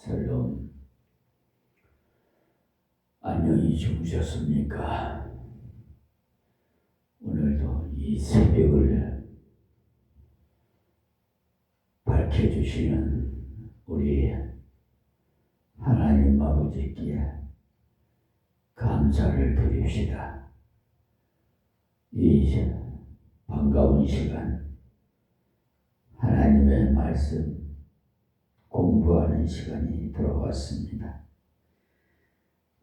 샬롬. 안녕히 주무셨습니까? 오늘도 이 새벽을 밝혀주시는 우리 하나님 아버지께 감사를 드립시다. 이 반가운 시간, 하나님의 말씀 공부하는 시간이 들어왔습니다.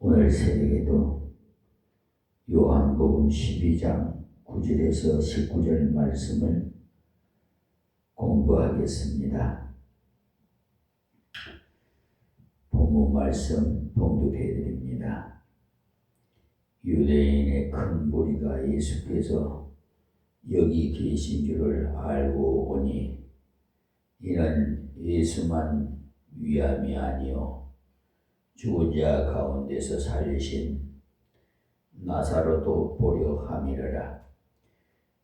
오늘 새벽에도 요한복음 12장 9절에서 19절 말씀을 공부하겠습니다. 본문 말씀 봉독해 드립니다. 유대인의 큰 무리가 예수께서 여기 계신 줄을 알고 오니 이는 예수만 위함이 아니요 죽은 자 가운데서 살리신 나사로도 보려 함이라라.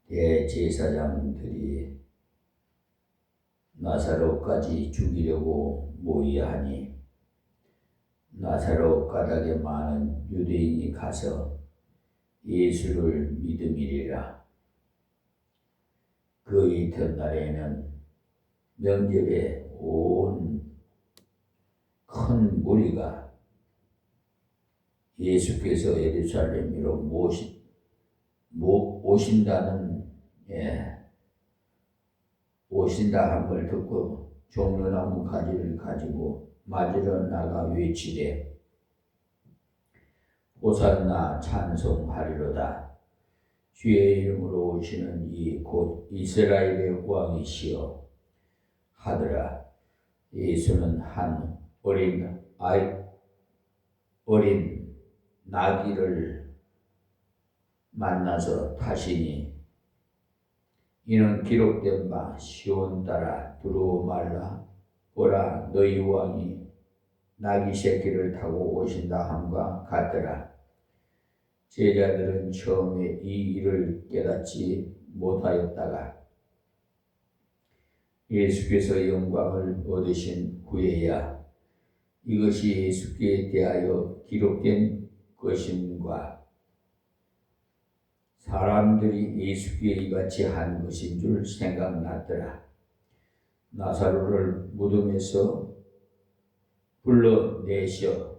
대제사장들이 나사로까지 죽이려고 모의하니 나사로 가닥에 많은 유대인이 가서 예수를 믿음이리라. 그 이튿날에는 명절에 온 큰 무리가 예수께서 예루살렘으로 오신다 함을 듣고 종려나무 가지를 가지고 맞으러 나가 외치되 호산나 찬송하리로다. 주의 이름으로 오시는 이 곧 이스라엘의 왕이시여 하더라. 예수는 한 어린 나귀를 만나서 타시니 이는 기록된 바 시온 따라 두루말라 보라 너희 왕이 나귀 새끼를 타고 오신다 함과 같더라. 제자들은 처음에 이 일을 깨닫지 못하였다가 예수께서 영광을 얻으신 후에야 이것이 예수께 대하여 기록된 것임과 사람들이 예수께 이같이 한 것인 줄 생각났더라. 나사로를 무덤에서 불러내어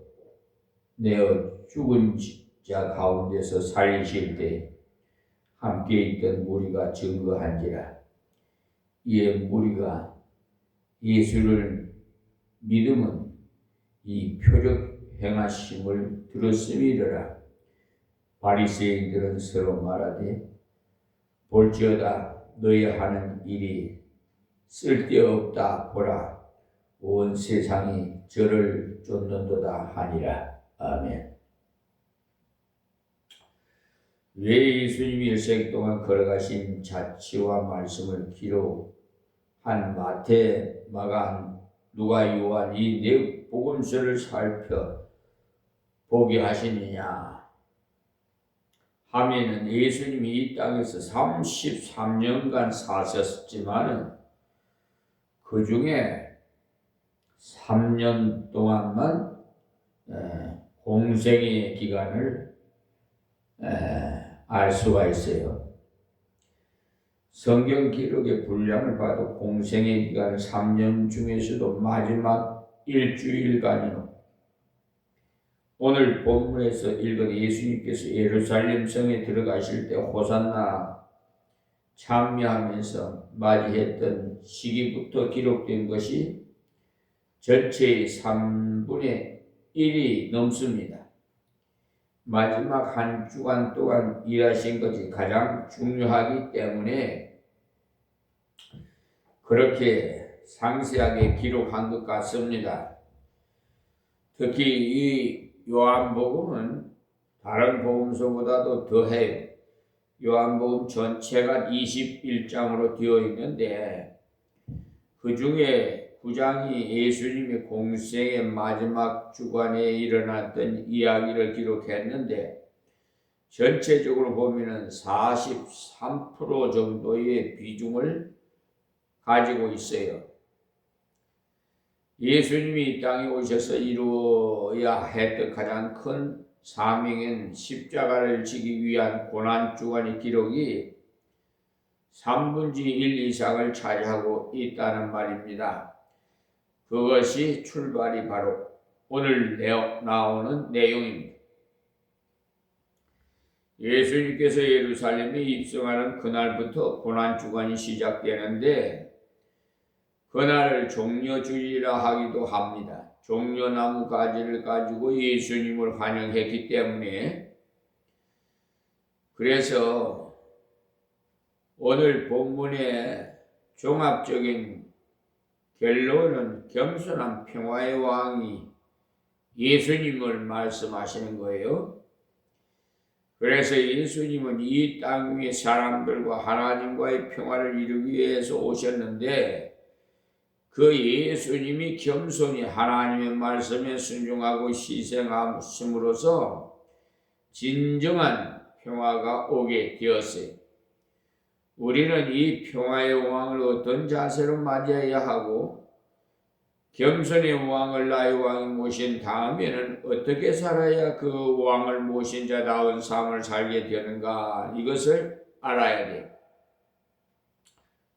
죽은 자 가운데서 살리실 때 함께 있던 무리가 증거한지라. 이에 무리가 예수를 믿음은 이 표적 행하심을 들었음이더라. 바리새인들은 서로 말하되 볼지어다 너희 하는 일이 쓸데없다. 보라 온 세상이 저를 쫓는도다 하니라. 아멘. 왜 예수님이 일생 동안 걸어가신 자취와 말씀을 기록한 마태, 마가, 누가, 요한 이 네 복음서를 살펴 보게 하시느냐 하면은 예수님이 이 땅에서 33년간 사셨지만은 그 중에 3년 동안만 공생의 기간을 알 수가 있어요. 성경 기록의 분량을 봐도 공생의 기간 3년 중에서도 마지막 일주일간이요. 오늘 본문에서 읽은 예수님께서 예루살렘 성에 들어가실 때 호산나 참여하면서 맞이했던 시기부터 기록된 것이 전체의 3분의 1이 넘습니다. 마지막 한 주간 동안 일하신 것이 가장 중요하기 때문에 그렇게 상세하게 기록한 것 같습니다. 특히 이 요한복음은 다른 복음서보다도 더해요. 요한복음 전체가 21장으로 되어 있는데 그 중에 9장이 예수님의 공생의 마지막 주간에 일어났던 이야기를 기록했는데 전체적으로 보면은 43% 정도의 비중을 가지고 있어요. 예수님이 이 땅에 오셔서 이루어야 했던 가장 큰 사명인 십자가를 지기 위한 고난주간의 기록이 3분의 1 이상을 차지하고 있다는 말입니다. 그것이 출발이 바로 오늘 나오는 내용입니다. 예수님께서 예루살렘에 입성하는 그날부터 고난주간이 시작되는데 그날을 종려주일이라 하기도 합니다. 종려나무 가지를 가지고 예수님을 환영했기 때문에 그래서 오늘 본문의 종합적인 결론은 겸손한 평화의 왕이 예수님을 말씀하시는 거예요. 그래서 예수님은 이 땅 위의 사람들과 하나님과의 평화를 이루기 위해서 오셨는데 그 예수님이 겸손히 하나님의 말씀에 순종하고 희생함으로써 진정한 평화가 오게 되었어요. 우리는 이 평화의 왕을 어떤 자세로 맞이해야 하고 겸손의 왕을 나의 왕이 모신 다음에는 어떻게 살아야 그 왕을 모신 자다운 삶을 살게 되는가, 이것을 알아야 돼요.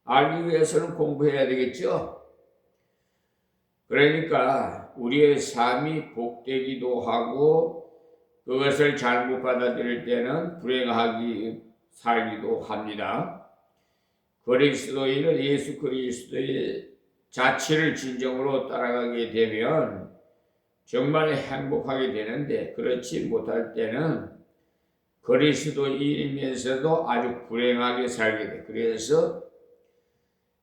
알기 위해서는 공부해야 되겠죠. 그러니까 우리의 삶이 복되기도 하고 그것을 잘못 받아들일 때는 불행하게 살기도 합니다. 그리스도인은 예수 그리스도의 자치를 진정으로 따라가게 되면 정말 행복하게 되는데 그렇지 못할 때는 그리스도인이면서도 아주 불행하게 살게 돼. 그래서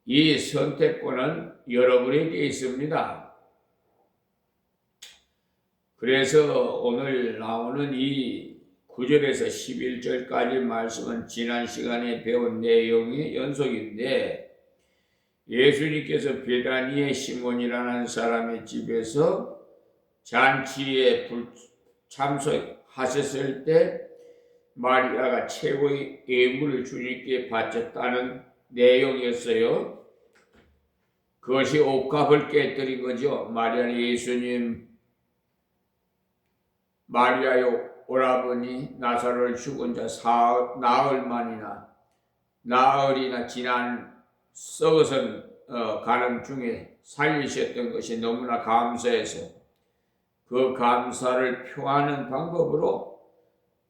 이 선택권은 여러분에게 있습니다. 그래서 오늘 나오는 이 9절에서 11절까지 말씀은 지난 시간에 배운 내용의 연속인데 예수님께서 베다니의 시몬이라는 사람의 집에서 잔치에 참석하셨을 때 마리아가 최고의 예물을 주님께 바쳤다는 내용이었어요. 그것이 옥합을 깨뜨린 거죠. 마리아는 예수님, 마리아요 오라버니 나사로를 죽은 자 나흘이나 지난 썩어선 가는 중에 살리셨던 것이 너무나 감사해서 그 감사를 표하는 방법으로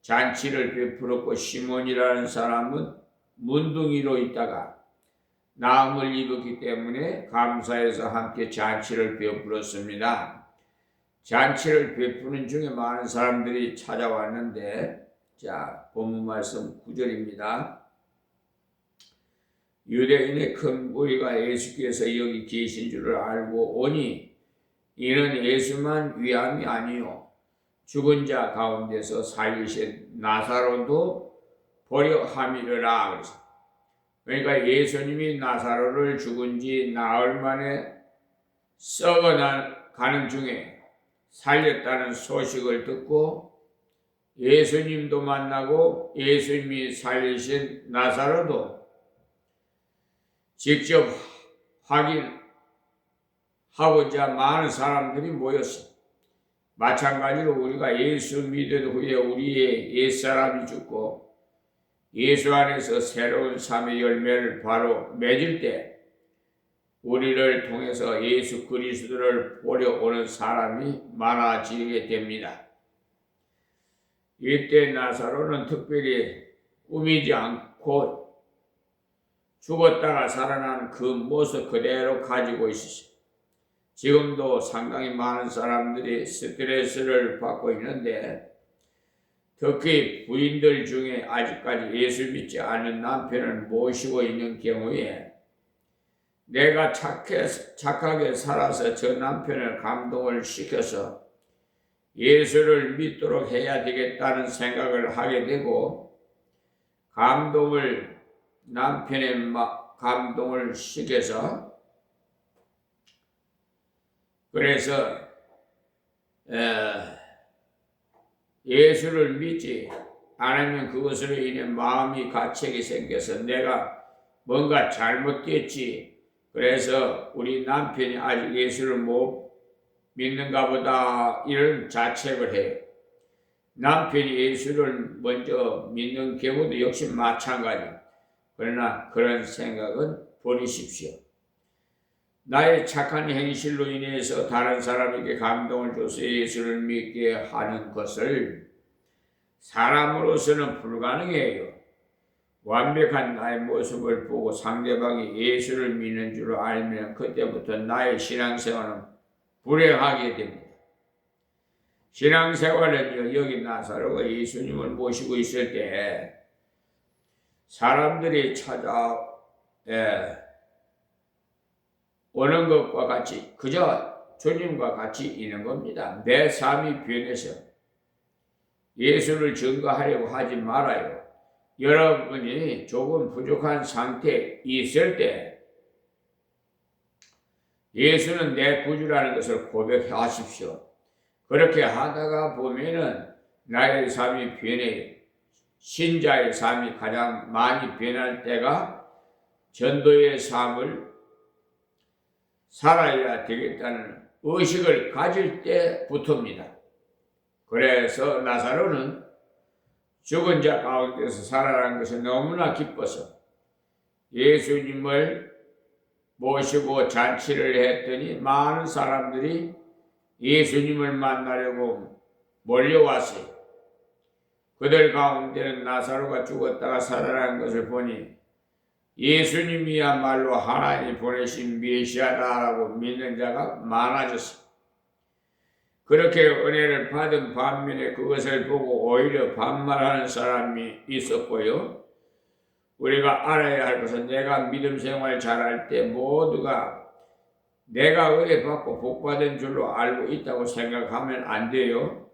잔치를 베풀었고 시몬이라는 사람은 문둥이로 있다가 나음을 입었기 때문에 감사해서 함께 잔치를 베풀었습니다. 잔치를 베푸는 중에 많은 사람들이 찾아왔는데 자, 본문 말씀 9절입니다. 유대인의 큰 무리가 예수께서 여기 계신 줄을 알고 오니 이는 예수만 위함이 아니요 죽은 자 가운데서 살리신 나사로도 보려 함이라. 그러니까 예수님이 나사로를 죽은 지 나흘 만에 썩어가는 중에 살렸다는 소식을 듣고 예수님도 만나고 예수님이 살리신 나사로도 직접 확인하고자 많은 사람들이 모였습니다. 마찬가지로 우리가 예수 믿은 후에 우리의 옛사람이 죽고 예수 안에서 새로운 삶의 열매를 바로 맺을 때 우리를 통해서 예수 그리스도를 보려 오는 사람이 많아지게 됩니다. 이때 나사로는 특별히 꾸미지 않고 죽었다가 살아난 그 모습 그대로 가지고 있었습니다. 지금도 상당히 많은 사람들이 스트레스를 받고 있는데 특히 부인들 중에 아직까지 예수 믿지 않은 남편을 모시고 있는 경우에 내가 착하게 살아서 저 남편을 감동을 시켜서 예수를 믿도록 해야 되겠다는 생각을 하게 되고 남편의 감동을 시켜서 그래서 예수를 믿지 않으면 그것으로 인해 마음이 가책이 생겨서 내가 뭔가 잘못됐지 그래서 우리 남편이 아직 예수를 못 믿는가 보다 이런 자책을 해요. 남편이 예수를 먼저 믿는 경우도 역시 마찬가지. 그러나 그런 생각은 버리십시오. 나의 착한 행실로 인해서 다른 사람에게 감동을 줘서 예수를 믿게 하는 것을 사람으로서는 불가능해요. 완벽한 나의 모습을 보고 상대방이 예수를 믿는 줄 알면 그때부터 나의 신앙생활은 불행하게 됩니다. 신앙생활은요, 여기 나사로가 예수님을 모시고 있을 때 사람들이 오는 것과 같이 그저 주님과 같이 있는 겁니다. 내 삶이 변해서 예수를 증거하려고 하지 말아요. 여러분이 조금 부족한 상태에 있을 때 예수는 내 구주라는 것을 고백하십시오. 그렇게 하다가 보면은 나의 삶이 변해요. 신자의 삶이 가장 많이 변할 때가 전도의 삶을 살아야 되겠다는 의식을 가질 때부터입니다. 그래서 나사로는 죽은 자 가운데서 살아난 것이 너무나 기뻐서 예수님을 모시고 잔치를 했더니 많은 사람들이 예수님을 만나려고 몰려왔어요. 그들 가운데는 나사로가 죽었다가 살아난 것을 보니 예수님이야말로 하나님이 보내신 메시아다라고 믿는 자가 많아졌어요. 그렇게 은혜를 받은 반면에 그것을 보고 오히려 반말하는 사람이 있었고요. 우리가 알아야 할 것은 내가 믿음 생활 잘할 때 모두가 내가 은혜 받고 복 받은 줄로 알고 있다고 생각하면 안 돼요.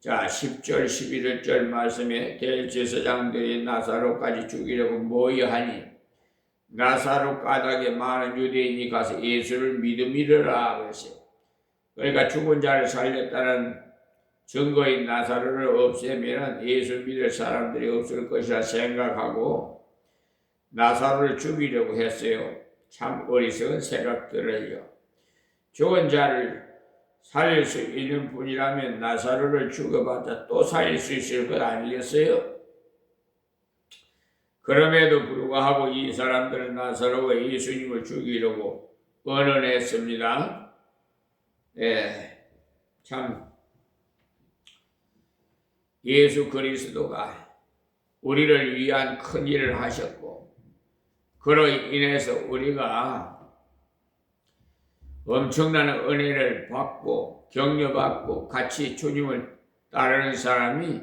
자, 10절 11절 말씀에 대제사장들이 나사로까지 죽이려고 모여하니 나사로 까닭에 많은 유대인이 가서 예수를 믿음이라 그랬어요. 그러니까 죽은 자를 살렸다는 증거인 나사로를 없애면 예수 믿을 사람들이 없을 것이라 생각하고 나사로를 죽이려고 했어요. 참 어리석은 생각들을요. 죽은 자를 살릴 수 있는 분이라면 나사로를 죽여봤자 또 살릴 수 있을 것 아니겠어요? 그럼에도 불구하고 이 사람들은 나사로가 예수님을 죽이려고 언언했습니다. 참 예수 그리스도가 우리를 위한 큰 일을 하셨고 그로 인해서 우리가 엄청난 은혜를 받고 격려받고 같이 주님을 따르는 사람이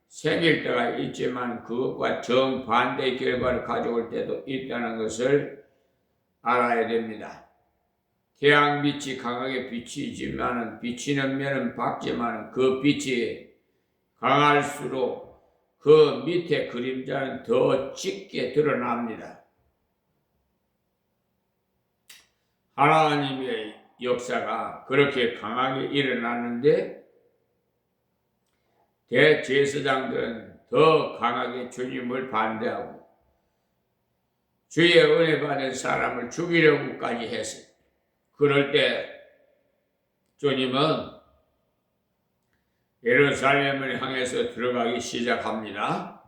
생길 때가 있지만 그것과 정반대의 결과를 가져올 때도 있다는 것을 알아야 됩니다. 태양빛이 강하게 비치지만은 비치는 면은 밝지만은 그 빛이 강할수록 그 밑에 그림자는 더 짙게 드러납니다. 하나님의 역사가 그렇게 강하게 일어나는데 대제사장들은 더 강하게 주님을 반대하고 주의 은혜 받은 사람을 죽이려고까지 했어요. 그럴 때 주님은 예루살렘을 향해서 들어가기 시작합니다.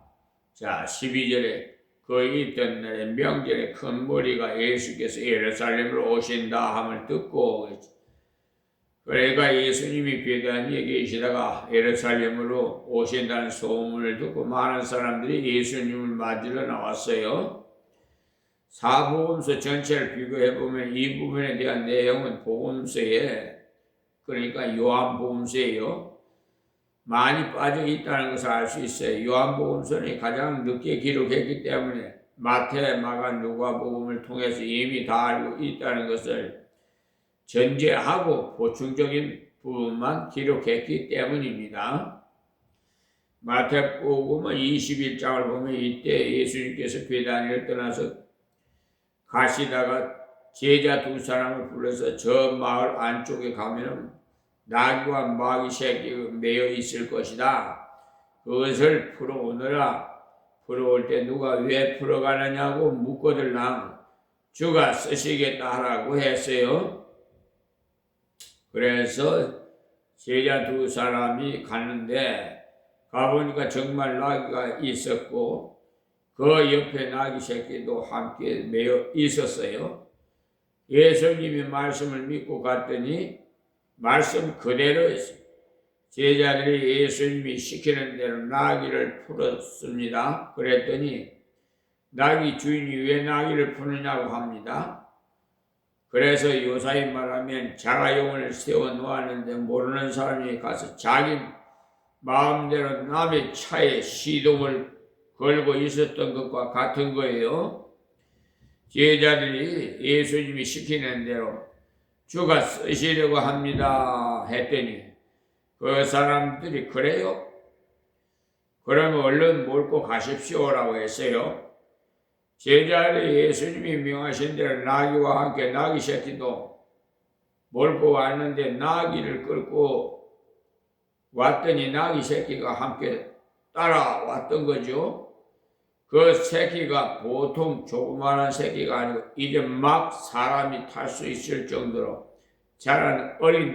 자, 12절에 거기 있던 날에 명절에 큰 무리가 예수께서 예루살렘으로 오신다 함을 듣고 그러니까 예수님이 베다니에 계시다가 예루살렘으로 오신다는 소문을 듣고 많은 사람들이 예수님을 맞으러 나왔어요. 사복음서 전체를 비교해보면 이 부분에 대한 내용은 복음서에 그러니까 요한복음서예요. 많이 빠져 있다는 것을 알 수 있어요. 요한복음서는 가장 늦게 기록했기 때문에 마태, 마가, 누가복음을 통해서 이미 다 알고 있다는 것을 전제하고 보충적인 부분만 기록했기 때문입니다. 마태복음은 21장을 보면 이때 예수님께서 베다니를 떠나서 가시다가 제자 두 사람을 불러서 저 마을 안쪽에 가면은 나귀와 마귀 새끼가 매여 있을 것이다. 그것을 풀어오느라. 풀어올 때 누가 왜 풀어가느냐고 묻거들랑 주가 쓰시겠다 하라고 했어요. 그래서 제자 두 사람이 갔는데 가보니까 정말 나귀가 있었고 그 옆에 나귀 새끼도 함께 매여 있었어요. 예수님이 말씀을 믿고 갔더니 말씀 그대로였어요. 제자들이 예수님이 시키는 대로 나귀를 풀었습니다. 그랬더니 나귀 주인이 왜 나귀를 푸느냐고 합니다. 그래서 요사이 말하면 자가용을 세워 놓았는데 모르는 사람이 가서 자기 마음대로 남의 차에 시동을 걸고 있었던 것과 같은 거예요. 제자들이 예수님이 시키는 대로 주가 쓰시려고 합니다 했더니 그 사람들이 그래요? 그러면 얼른 몰고 가십시오라고 했어요. 제자들이 예수님이 명하신 대로 나귀와 함께 나귀 새끼도 몰고 왔는데 나귀를 끌고 왔더니 나귀 새끼가 함께 따라왔던 거죠. 그 새끼가 보통 조그마한 새끼가 아니고 이제 막 사람이 탈 수 있을 정도로 자란 어린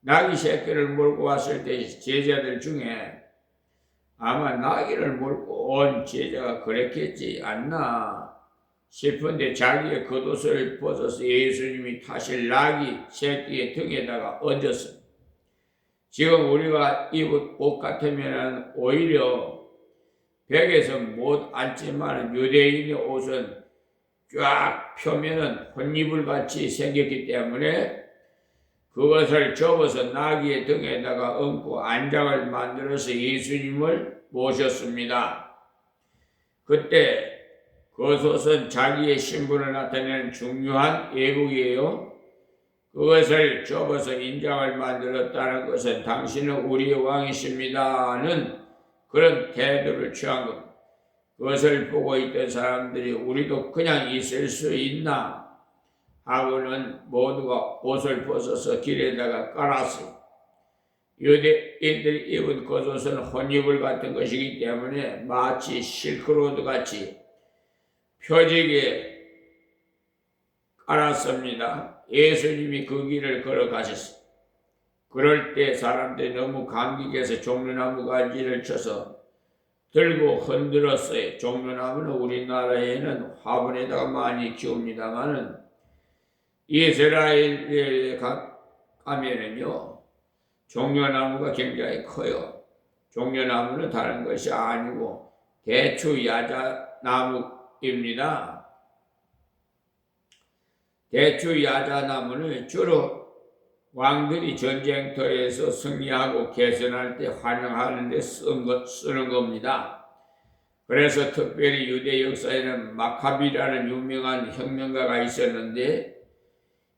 나귀 새끼를 몰고 왔을 때 제자들 중에 아마 나귀를 몰고 온 제자가 그랬겠지 않나 싶은데 자기의 겉옷을 벗어서 예수님이 타실 나귀 새끼의 등에다가 얹었습니다. 지금 우리가 입은 옷 같으면 오히려 벽에서 못 앉지만 유대인의 옷은 쫙 펴면은 혼이불 같이 생겼기 때문에 그것을 접어서 나귀의 등에다가 얹고 안장을 만들어서 예수님을 모셨습니다. 그때 겉옷은 자기의 신분을 나타내는 중요한 예국이에요. 그것을 접어서 인장을 만들었다는 것은 당신은 우리의 왕이십니다는 그런 태도를 취한 겁니다. 그것을 보고 있던 사람들이 우리도 그냥 있을 수 있나 하고는 모두가 옷을 벗어서 길에다가 깔았어요. 유대인들이 입은 겉옷은 혼이불 같은 것이기 때문에 마치 실크로드 같이 표지게 깔았습니다. 예수님이 그 길을 걸어가셨어요. 그럴 때 사람들이 너무 감격해서 종려나무 가지를 쳐서 들고 흔들었어요. 종려나무는 우리나라에는 화분에다가 많이 키웁니다만은 이스라엘에 가면은요 종려나무가 굉장히 커요. 종려나무는 다른 것이 아니고 대추 야자나무입니다. 대추 야자나무는 주로 왕들이 전쟁터에서 승리하고 개선할 때 환영하는 데 쓰는 겁니다. 그래서 특별히 유대 역사에는 마카비라는 유명한 혁명가가 있었는데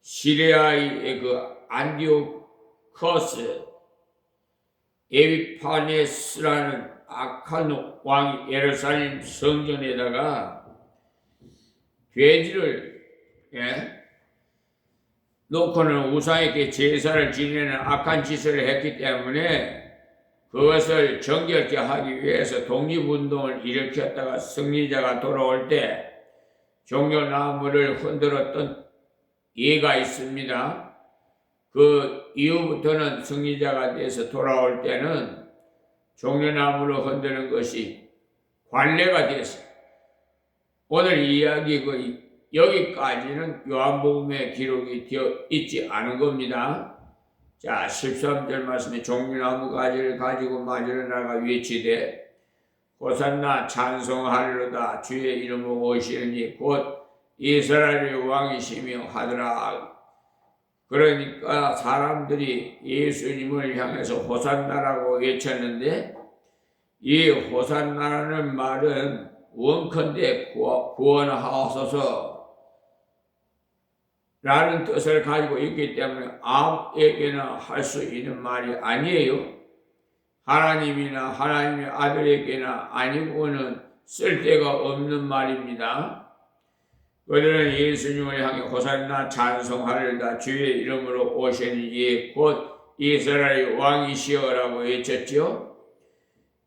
시리아의 그 안디오커스 에비파네스라는 악한 왕이 예루살렘 성전에다가 돼지를 놓고는 우상에게 제사를 지내는 악한 짓을 했기 때문에 그것을 정결케 하기 위해서 독립운동을 일으켰다가 승리자가 돌아올 때 종려나무를 흔들었던 예가 있습니다. 그 이후부터는 승리자가 돼서 돌아올 때는 종려나무를 흔드는 것이 관례가 됐어요. 오늘 이야기 여기까지는 요한복음에 기록이 되어 있지 않은 겁니다. 자, 13절 말씀에 종려나무 가지를 가지고 맞으러 나가 외치되 호산나 찬송하리로다 주의 이름으로 오시느니 곧 이스라엘의 왕이시며 하더라. 그러니까 사람들이 예수님을 향해서 호산나라고 외쳤는데 이 호산나라는 말은 원컨대 구원하소서 라는 뜻을 가지고 있기 때문에 아무에게나 할 수 있는 말이 아니에요. 하나님이나 하나님의 아들에게나 아니고는 쓸데가 없는 말입니다. 그들은 예수님을 향해 호산나 찬송하리로다 주의 이름으로 오시니 곧 이스라엘의 왕이시여라고 외쳤죠.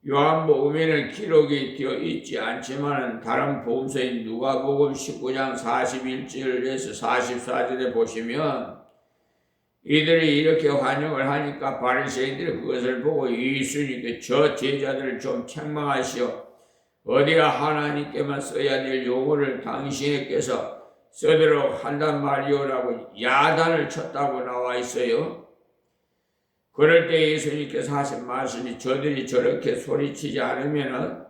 요한복음에는 기록이 되어 있지 않지만 다른 복음서인 누가복음 19장 41절에서 44절에 보시면 이들이 이렇게 환영을 하니까 바리새인들이 그것을 보고 예수님께 저 제자들을 좀 책망하시오. 어디가 하나님께만 써야 될 용어를 당신께서 쓰도록 한단 말이오라고 야단을 쳤다고 나와 있어요. 그럴 때 예수님께서 하신 말씀이 저들이 저렇게 소리치지 않으면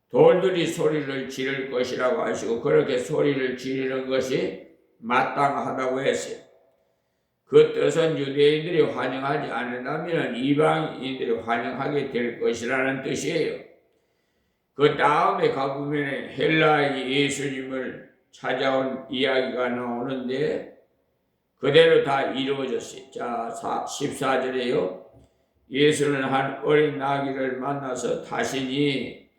돌들이 소리를 지를 것이라고 하시고 그렇게 소리를 지르는 것이 마땅하다고 했어요. 그 뜻은 유대인들이 환영하지 않는다면 이방인들이 환영하게 될 것이라는 뜻이에요. 그 다음에 가보면 헬라인이 예수님을 찾아온 이야기가 나오는데 그대로 다 이루어졌어요. 자, 14절에요. 예수는 한 어린 나귀를 만나서 타시니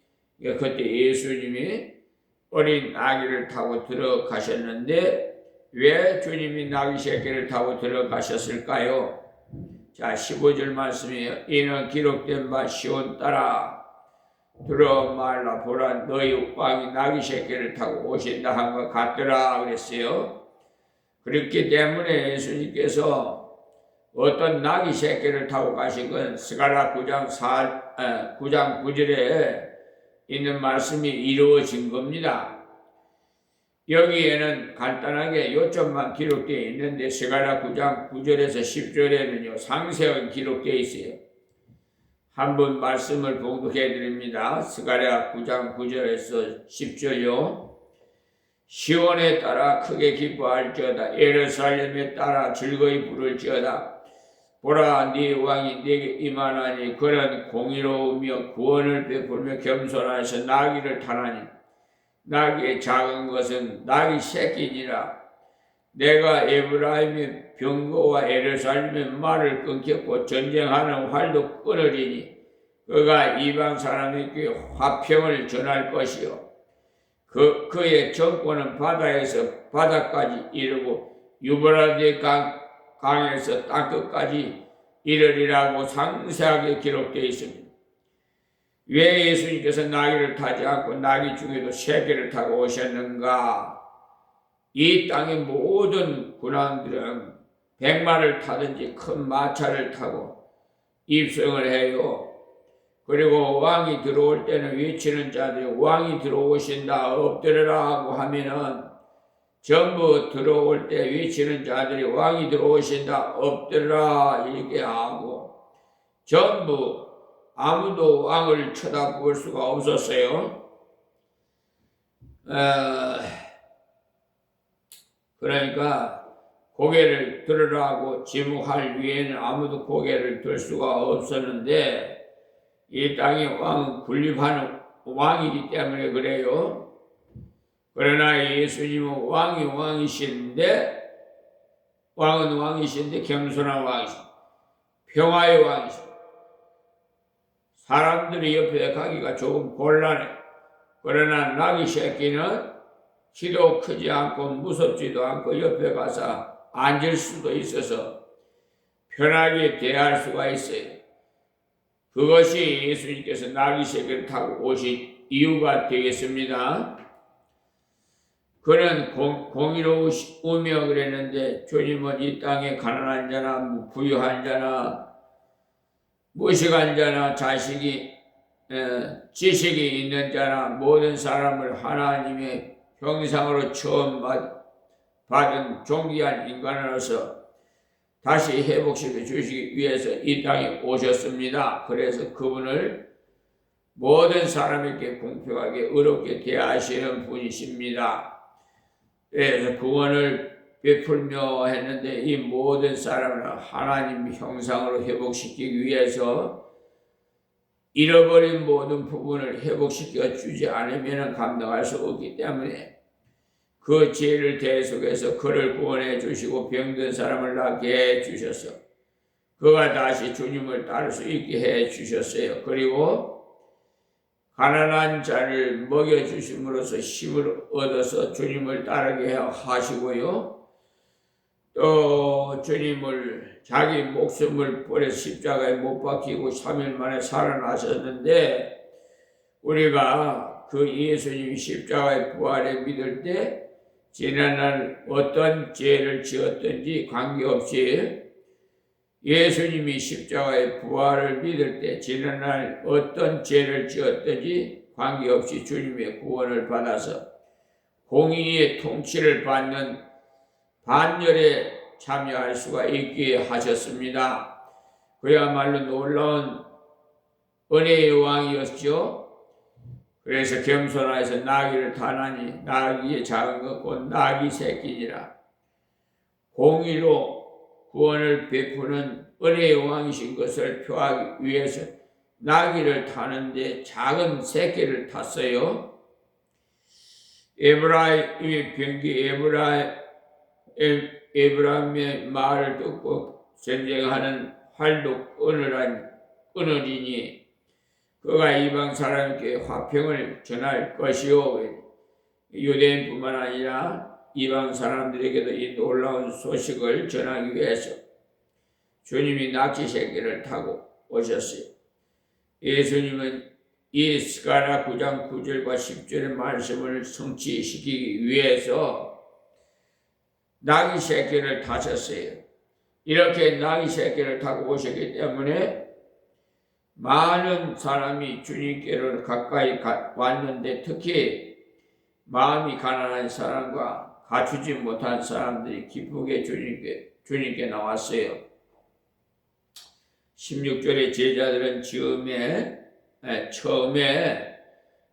그때 예수님이 어린 나귀를 타고 들어가셨는데 왜 주님이 나귀 새끼를 타고 들어가셨을까요? 자, 15절 말씀이에요. 이는 기록된 바 시온 따라 들어 말라 보라 너희 왕이 나귀 새끼를 타고 오신다 한 것 같더라 그랬어요. 그렇기 때문에 예수님께서 어떤 나귀 새끼를 타고 가신 건 스가랴 9장 9절에 있는 말씀이 이루어진 겁니다. 여기에는 간단하게 요점만 기록되어 있는데 스가랴 9장 9절에서 10절에는요 상세하게 기록되어 있어요. 한번 말씀을 봉독해 드립니다. 스가랴 9장 9절에서 10절요. 시온에 따라 크게 기뻐할지어다. 예루살렘에 따라 즐거이 부를지어다. 보라 네 왕이 네게 임하나니 그는 공의로우며 구원을 베풀며 겸손하여서 나귀를 타나니 나귀의 작은 것은 나귀 새끼니라. 내가 에브라임의 병거와 예루살렘의 말을 끊겼고 전쟁하는 활도 끊으리니 그가 이방 사람에게 화평을 전할 것이요 그의 정권은 바다에서 바다까지 이르고 유브라데 강에서 땅끝까지 이르리라고 상세하게 기록되어 있습니다. 왜 예수님께서 나귀를 타지 않고 나귀 중에도 새끼를 타고 오셨는가? 이 땅의 모든 군왕들은 백마를 타든지 큰 마차를 타고 입성을 해요. 그리고 왕이 들어올 때는 외치는 자들이 왕이 들어오신다 엎드려라 하고 하면은 전부 들어올 때 외치는 자들이 왕이 들어오신다 엎드려라 이렇게 하고 전부 아무도 왕을 쳐다볼 수가 없었어요. 그러니까 고개를 들으라고 지목할 위에는 아무도 고개를 들 수가 없었는데 이 땅의 왕은 군립하는 왕이기 때문에 그래요. 그러나 예수님은 왕이신데 왕은 왕이신데 겸손한 왕이십니다. 평화의 왕이십니다. 사람들이 옆에 가기가 조금 곤란해. 그러나 나귀 새끼는 키도 크지 않고 무섭지도 않고 옆에 가서 앉을 수도 있어서 편하게 대할 수가 있어요. 그것이 예수님께서 나귀 새끼를 타고 오신 이유가 되겠습니다. 그는 공의로우며 그랬는데 주님은 이 땅에 가난한 자나 부유한 자나 무식한 자나 지식이 있는 자나 모든 사람을 하나님의 형상으로 처음 받은 존귀한 인간으로서 다시 회복시켜 주시기 위해서 이 땅에 오셨습니다. 그래서 그분을 모든 사람에게 공평하게 의롭게 대하시는 분이십니다. 그래서 구원을 베풀며 했는데 이 모든 사람을 하나님 형상으로 회복시키기 위해서 잃어버린 모든 부분을 회복시켜 주지 않으면 감당할 수 없기 때문에 그 죄를 대속해서 그를 구원해 주시고 병든 사람을 낫게 해 주셔서 그가 다시 주님을 따를 수 있게 해 주셨어요. 그리고 가난한 자를 먹여주심으로써 힘을 얻어서 주님을 따르게 하시고요. 또 주님을 자기 목숨을 버려 십자가에 못 박히고 3일 만에 살아나셨는데 우리가 그 예수님 십자가의 부활을 믿을 때 지난날 어떤 죄를 지었든지 관계없이 예수님이 십자가의 부활을 믿을 때 지난날 어떤 죄를 지었든지 관계없이 주님의 구원을 받아서 공의의 통치를 받는 반열에 참여할 수가 있게 하셨습니다. 그야말로 놀라운 은혜의 왕이었죠. 그래서 겸손하여서 나귀를 타나니 나귀의 작은 것 곧 나귀 새끼니라. 공의로 구원을 베푸는 은혜의 왕이신 것을 표하기 위해서 나귀를 타는데 작은 새끼를 탔어요. 에브라임의 병기 에브라임의 말을 듣고 전쟁하는 활도 끊으리니 그가 이방 사람에게 화평을 전할 것이요. 유대인뿐만 아니라 이방 사람들에게도 이 놀라운 소식을 전하기 위해서 주님이 낙지 새끼를 타고 오셨어요. 예수님은 이 스가랴 9장 9절과 10절의 말씀을 성취시키기 위해서 나귀 새끼를 타셨어요. 이렇게 나귀 새끼를 타고 오셨기 때문에 많은 사람이 주님께로 가까이 왔는데 특히 마음이 가난한 사람과 갖추지 못한 사람들이 기쁘게 주님께 나왔어요. 16절의 제자들은 처음에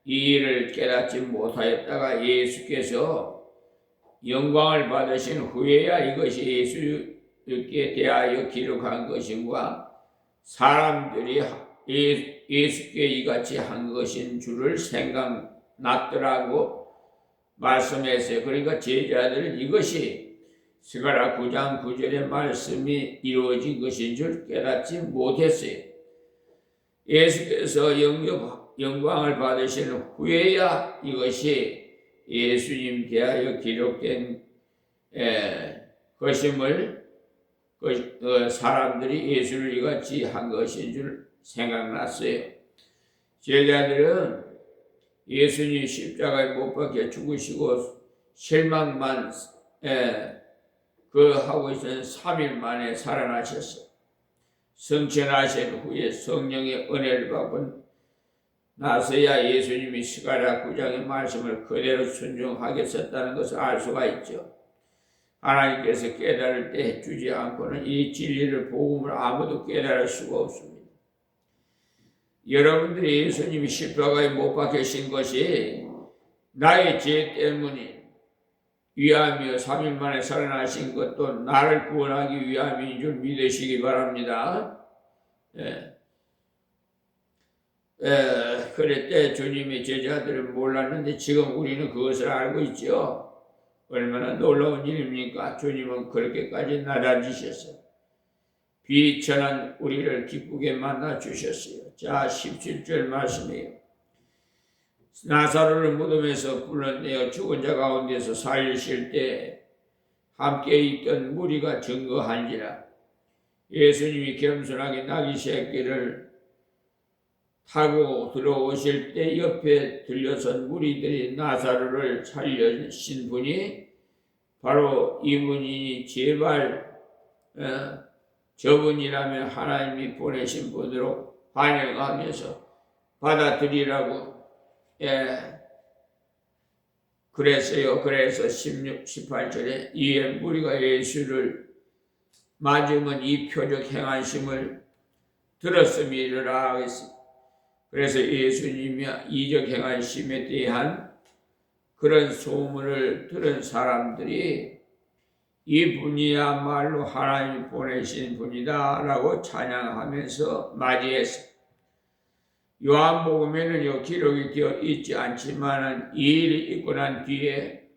이 일을 깨닫지 못하였다가 예수께서 영광을 받으신 후에야 이것이 예수께 대하여 기록한 것인과 사람들이 예수께 이같이 한 것인 줄을 생각났더라고 말씀했어요. 그러니까 제자들은 이것이 스가랴 9장 9절의 말씀이 이루어진 것인 줄 깨닫지 못했어요. 예수께서 영광을 받으신 후에야 이것이 예수님 대하여 기록된 것임을 사람들이 예수를 이같이 한 것인 줄 생각났어요. 제자들은 예수님 십자가에 못 박혀 죽으시고 실망만 하고 있었는 3일 만에 살아나셨어요. 성천하신 후에 성령의 은혜를 받고 나서야 예수님이 스가랴 9장의 말씀을 그대로 순종하게 썼다는 것을 알 수가 있죠. 하나님께서 깨달을 때 해주지 않고는 이 진리를 복음을 아무도 깨달을 수가 없습니다. 여러분들이 예수님이 십자가에 못 박히신 것이 나의 죄 때문에 위함이요 3일 만에 살아나신 것도 나를 구원하기 위함인 줄 믿으시기 바랍니다. 그랬대 주님의 제자들은 몰랐는데 지금 우리는 그것을 알고 있죠. 얼마나 놀라운 일입니까? 주님은 그렇게까지 낮아지셨어요. 비천한 우리를 기쁘게 만나 주셨어요. 자, 17절 말씀이에요. 나사로를 무덤에서 불러내어 죽은 자 가운데서 살리실 때 함께 있던 무리가 증거한지라. 예수님이 겸손하게 나귀 새끼를 타고 들어오실 때 옆에 들려선 무리들이 나사로를 살려신 분이 바로 이분이 제발 저분이라면 하나님이 보내신 분으로 반영하면서 받아들이라고 그랬어요. 그래서 18절에 이에 무리가 예수를 맞으면 이 표적 행하심을 들었음이라 하겠습니다. 그래서 예수님이 이적 행하심에 대한 그런 소문을 들은 사람들이 이분이야말로 하나님이 보내신 분이다 라고 찬양하면서 맞이했습니다. 요한복음에는요 기록이 되어 있지 않지만 이 일이 있고 난 뒤에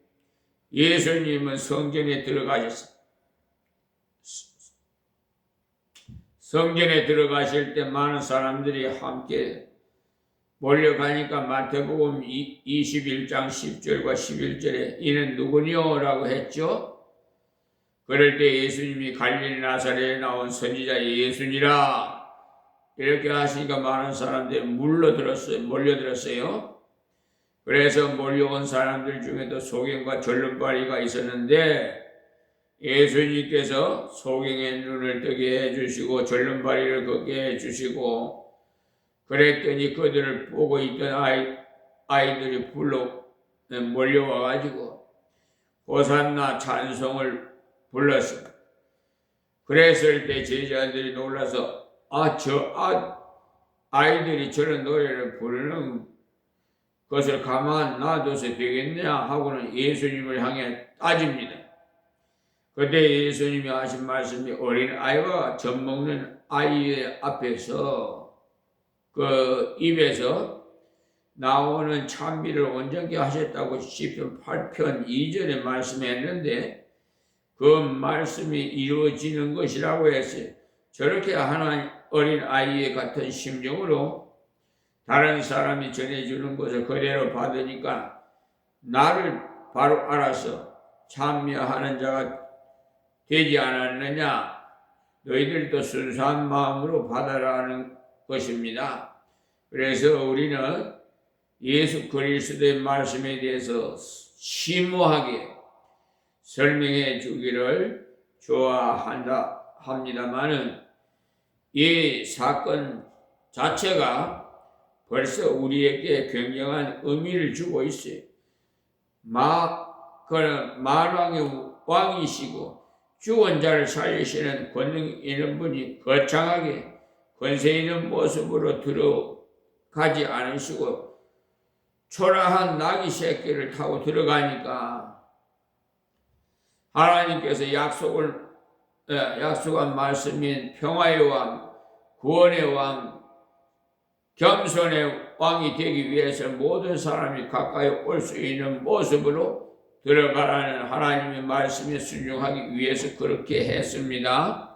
예수님은 성전에 들어가셨습니다. 성전에 들어가실 때 많은 사람들이 함께 몰려가니까 마태복음 21장 10절과 11절에 이는 누구뇨? 라고 했죠. 그럴 때 예수님이 갈릴리 나사렛에 나온 선지자 예수니라 이렇게 하시니까 많은 사람들이 몰려들었어요. 그래서 몰려온 사람들 중에도 소경과 절름발이가 있었는데 예수님께서 소경의 눈을 뜨게 해주시고 절름발이를 걷게 해주시고 그랬더니 그들을 보고 있던 아이들이 몰려와가지고 호산나 찬송을 불렀어요. 그랬을 때 제자들이 놀라서 아이들이 저런 노래를 부르는 것을 가만 놔둬서 되겠냐 하고는 예수님을 향해 따집니다. 그때 예수님이 하신 말씀이 어린아이와 젖 먹는 아이의 앞에서 그 입에서 나오는 찬미를 온전케 하셨다고 시편 8편 2절에 말씀했는데 그 말씀이 이루어지는 것이라고 했어요. 저렇게 하나님 어린아이의 같은 심정으로 다른 사람이 전해주는 것을 그대로 받으니까 나를 바로 알아서 참여하는 자가 되지 않았느냐. 너희들도 순수한 마음으로 받아라는 것입니다. 그래서 우리는 예수 그리스도의 말씀에 대해서 심오하게 설명해 주기를 좋아합니다만은 이 사건 자체가 벌써 우리에게 굉장한 의미를 주고 있어요. 그는 만왕의 왕이시고 죽은 자를 살리시는 권능 있는 분이 거창하게 권세 있는 모습으로 들어가지 않으시고 초라한 나귀 새끼를 타고 들어가니까 하나님께서 약속한 말씀인 평화의 왕, 구원의 왕, 겸손의 왕이 되기 위해서 모든 사람이 가까이 올 수 있는 모습으로 들어가라는 하나님의 말씀에 순종하기 위해서 그렇게 했습니다.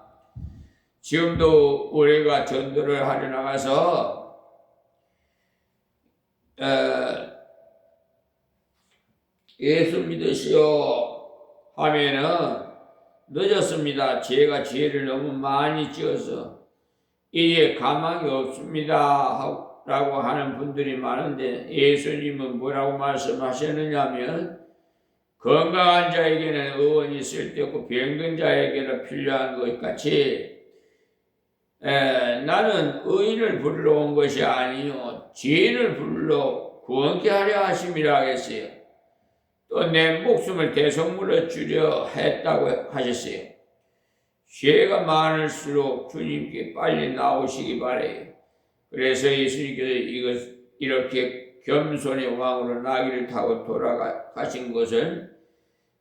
지금도 우리가 전도를 하려 나가서 예수 믿으시오 하면은 늦었습니다. 제가 죄를 너무 많이 지어서 이제 가망이 없습니다 라고 하는 분들이 많은데 예수님은 뭐라고 말씀하셨느냐면 건강한 자에게는 의원이 쓸데없고 병든 자에게는 필요한 것 같이 나는 의인을 부르러 온 것이 아니요 죄인을 부르러 구원케 하려 하심이라 했어요. 또 내 목숨을 대속물로 주려 했다고 하셨어요. 죄가 많을수록 주님께 빨리 나오시기 바래요. 그래서 예수님께서 이렇게 겸손의 왕으로 나귀를 타고 돌아가신 것을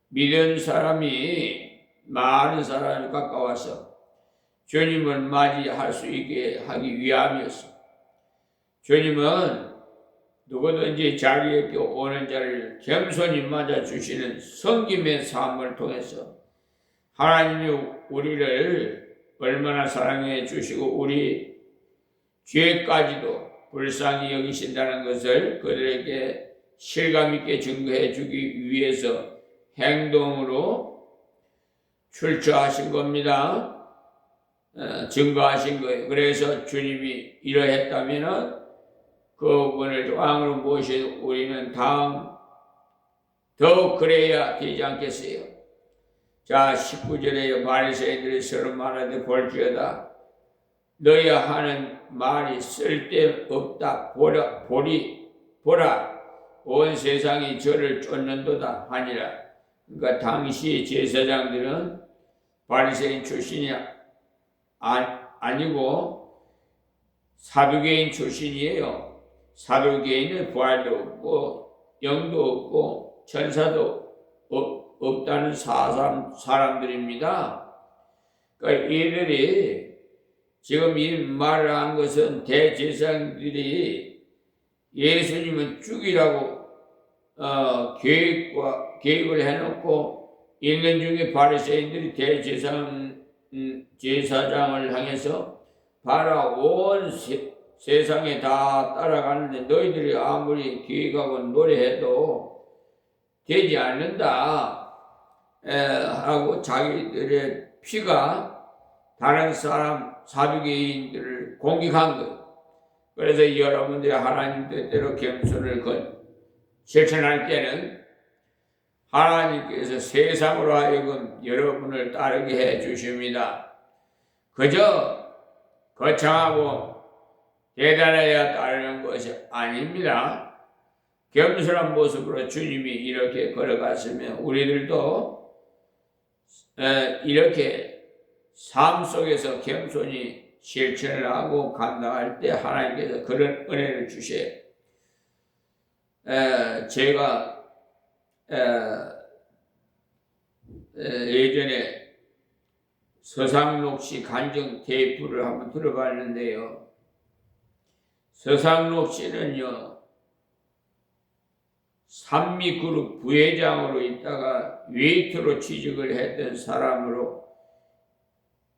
믿은 사람이 많은 사람이 가까워서 주님을 맞이할 수 있게 하기 위함이었어. 주님은 누구든지 자기에게 오는 자를 겸손히 맞아주시는 섬김의 삶을 통해서 하나님이 우리를 얼마나 사랑해 주시고 우리 죄까지도 불쌍히 여기신다는 것을 그들에게 실감 있게 증거해 주기 위해서 행동으로 출처하신 겁니다. 증거하신 거예요. 그래서 주님이 이러했다면은 그분을 왕으로 모신 우리는 더욱 그래야 되지 않겠어요? 자, 19절에 바리새인들이 서로 말하되 볼지어다 너희 하는 말이 쓸데없다. 보라 온 세상이 저를 쫓는도다 하니라. 그러니까 당시 제사장들은 바리새인 출신이 아니고 사두개인 출신이에요. 사두개인은 부활도 없고 영도 없고 천사도 없다는 사람들입니다. 그러니까 이들이 지금 이 말을 한 것은 대제사장들이 예수님은 죽이라고 계획을 해놓고 있는 중에 바리새인들이 제사장을 향해서 봐라 온 세상에 다 따라가는데 너희들이 아무리 계획하고 노래해도 되지 않는다. 하고 자기들의 피가 다른 사람 사두개인들을 공격한 거예요. 그래서 여러분들이 하나님 뜻대로 겸손을 실천할 때는 하나님께서 세상으로 하여금 여러분을 따르게 해 주십니다. 그저 거창하고 대단해야 따르는 것이 아닙니다. 겸손한 모습으로 주님이 이렇게 걸어갔으면 우리들도 이렇게 삶 속에서 겸손히 실천을 하고 감당할 때 하나님께서 그런 은혜를 주셔요. 제가 예전에 서상록 씨 간증 테이프를 한번 들어봤는데요. 서상록 씨는요, 산미그룹 부회장으로 있다가 웨이터로 취직을 했던 사람으로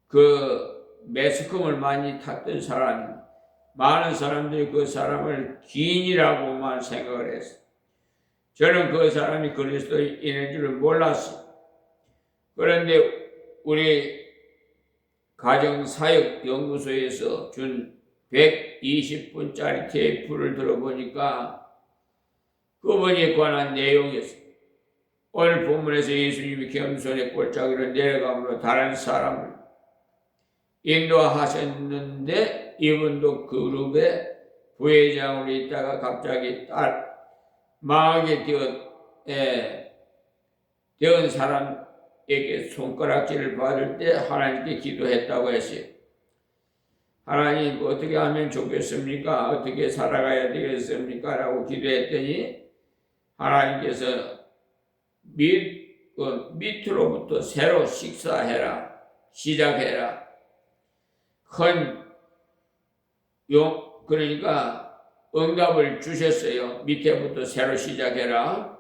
그 매스컴을 많이 탔던 사람입니다. 많은 사람들이 그 사람을 기인이라고만 생각을 했어요. 저는 그 사람이 그리스도인인 줄을 몰랐어요. 그런데 우리 가정사역연구소에서 준 120분짜리 테이프를 들어보니까 그분에 관한 내용이었어요. 오늘 본문에서 예수님이 겸손의 골짜기로 내려감으로 다른 사람을 인도하셨는데 이분도 그룹의 부회장으로 있다가 갑자기 망하게 되은 사람에게 손가락질을 받을 때 하나님께 기도했다고 했어요. 하나님 어떻게 하면 좋겠습니까? 어떻게 살아가야 되겠습니까? 라고 기도했더니 하나님께서 밑으로부터 새로 시작해라. 그러니까 응답을 주셨어요. 밑에부터 새로 시작해라.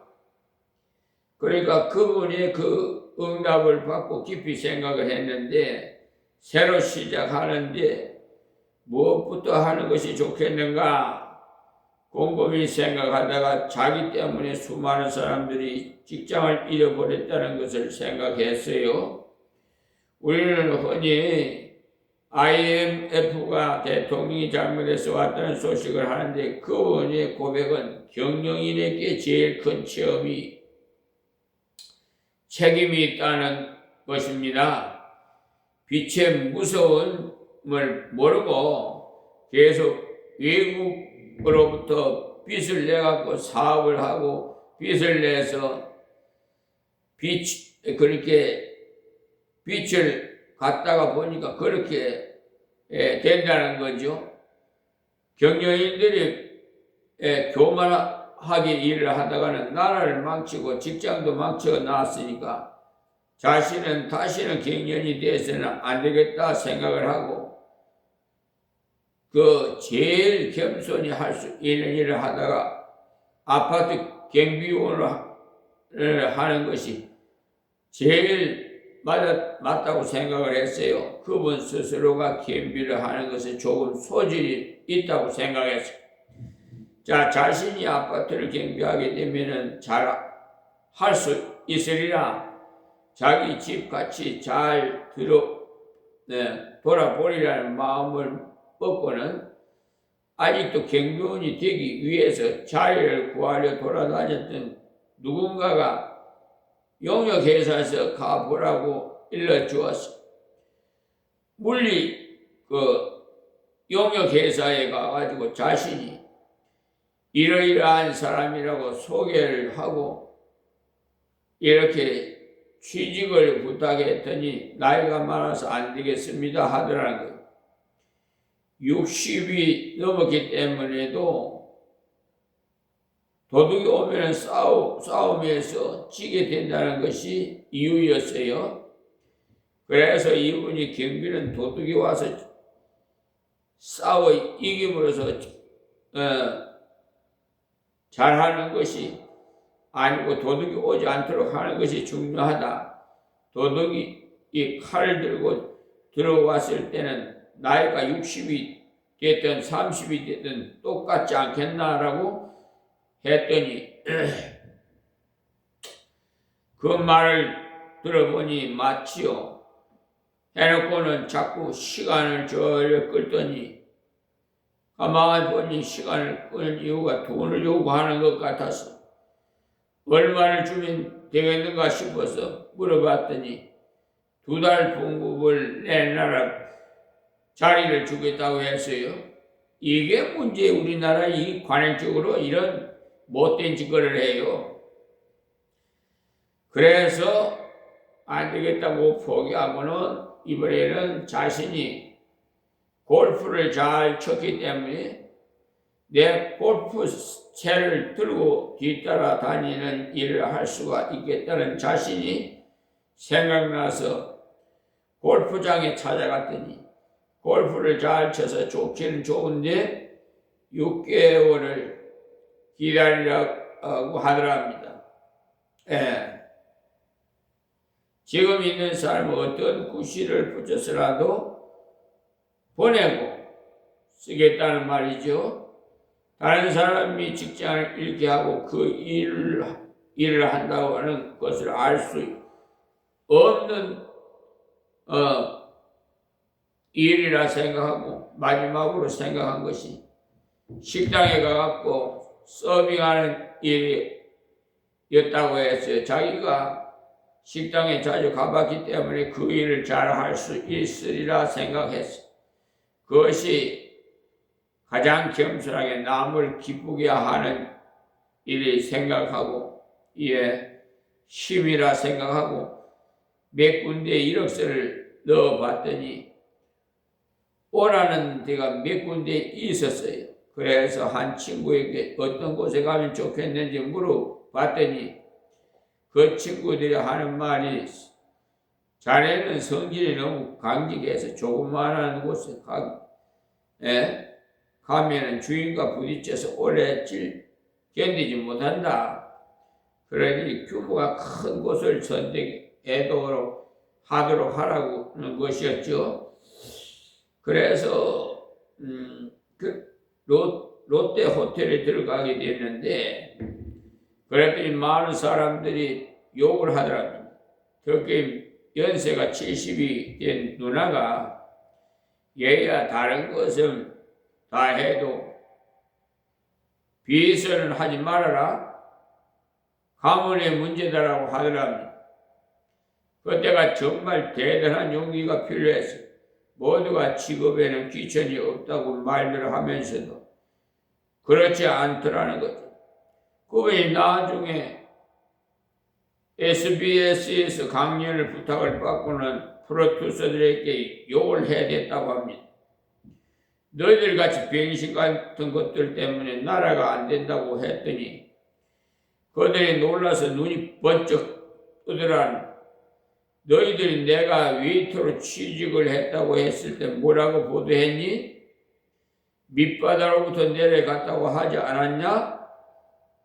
그러니까 그분이 그 응답을 받고 깊이 생각을 했는데 새로 시작하는데 무엇부터 하는 것이 좋겠는가? 곰곰이 생각하다가 자기 때문에 수많은 사람들이 직장을 잃어버렸다는 것을 생각했어요. 우리는 흔히 IMF가 대통령이 잘못해서 왔다는 소식을 하는데 그분의 고백은 경영인에게 제일 큰 책임이 있다는 것입니다. 빛의 무서움을 모르고 계속 외국으로부터 빚을 내갖고 사업을 하고 빚을 내서 그렇게 빚을 갖다가 보니까 그렇게 된다는 거죠. 경영인들이 교만하게 일을 하다가는 나라를 망치고 직장도 망쳐 놨으니까 자신은 다시는 경영이 돼서는 안 되겠다 생각을 하고 그 제일 겸손히 할 수 있는 일을 하다가 아파트 경비원을 하는 것이 제일 맞다고 생각을 했어요. 그분 스스로가 겸비를 하는 것에 조금 소질이 있다고 생각했어요. 자, 자신이 아파트를 경비하게 되면은 잘 할 수 있으리라. 자기 집 같이 잘 돌아보리라는 마음을 먹고는 아직도 경비원이 되기 위해서 자리를 구하려 돌아다녔던 누군가가 용역회사에서 가보라고 일러주었어. 용역회사에 가가지고 자신이 이러이러한 사람이라고 소개를 하고 이렇게 취직을 부탁했더니 나이가 많아서 안 되겠습니다 하더라는 거예요. 60이 넘었기 때문에도 도둑이 오면 싸움에서 지게 된다는 것이 이유였어요. 그래서 이분이 경비는 도둑이 와서 싸워 이김으로써 잘하는 것이 아니고 도둑이 오지 않도록 하는 것이 중요하다. 도둑이 이 칼을 들고 들어왔을 때는 나이가 60이 됐든 30이 됐든 똑같지 않겠나라고 했더니 그 말을 들어보니 마치요. 해놓고는 자꾸 시간을 저려 끌더니 가만히 보니 시간을 끄는 이유가 돈을 요구하는 것 같아서 얼마를 주면 되겠는가 싶어서 물어봤더니 2달 봉급을 내놔라 자리를 주겠다고 했어요. 이게 문제. 우리나라 이 관행적으로 이런 못된 짓거리를 해요. 그래서 안 되겠다고 포기하고는 이번에는 자신이 골프를 잘 쳤기 때문에 내 골프채를 들고 뒤따라 다니는 일을 할 수가 있겠다는 자신이 생각나서 골프장에 찾아갔더니 골프를 잘 쳐서 좋기는 좋은데 6개월을 기다리라고 하더랍니다. 예. 지금 있는 사람은 어떤 구실을 붙여서라도 보내고 쓰겠다는 말이죠. 다른 사람이 직장을 잃게 하고 그 일을 한다고 하는 것을 알 수 없는 일이라 생각하고 마지막으로 생각한 것이 식당에 가갖고 서빙하는 일이었다고 했어요. 자기가 식당에 자주 가봤기 때문에 그 일을 잘 할 수 있으리라 생각했어요. 그것이 가장 겸손하게 남을 기쁘게 하는 일이 생각하고 이에 힘이라 생각하고 몇 군데 이력서를 넣어봤더니 원하는 데가 몇 군데 있었어요. 그래서 한 친구에게 어떤 곳에 가면 좋겠는지 물어봤더니 그 친구들이 하는 말이 자네는 성질이 너무 강직해서 조그마한 곳에 가면은 주인과 부딪혀서 오래 견디지 못한다. 그러니 규모가 큰 곳을 선택하도록 하라고 하는 것이었죠. 그래서 롯데 호텔에 들어가게 됐는데 그랬더니 많은 사람들이 욕을 하더랍니다. 특히 연세가 70이 된 누나가 얘야 다른 것은 다 해도 비서는 하지 말아라. 가문의 문제다라고 하더랍니다. 그때가 정말 대단한 용기가 필요했어요. 모두가 직업에는 귀천이 없다고 말들을 하면서도 그렇지 않더라는 거죠. 그분이 나중에 SBS에서 강연을 부탁을 받고는 프로듀서들에게 욕을 해야 됐다고 합니다. 너희들 같이 병신 같은 것들 때문에 나라가 안 된다고 했더니 그들이 놀라서 눈이 번쩍 뜨더라는 너희들이 내가 웨이터로 취직을 했다고 했을 때 뭐라고 보도했니? 밑바닥으로부터 내려갔다고 하지 않았냐?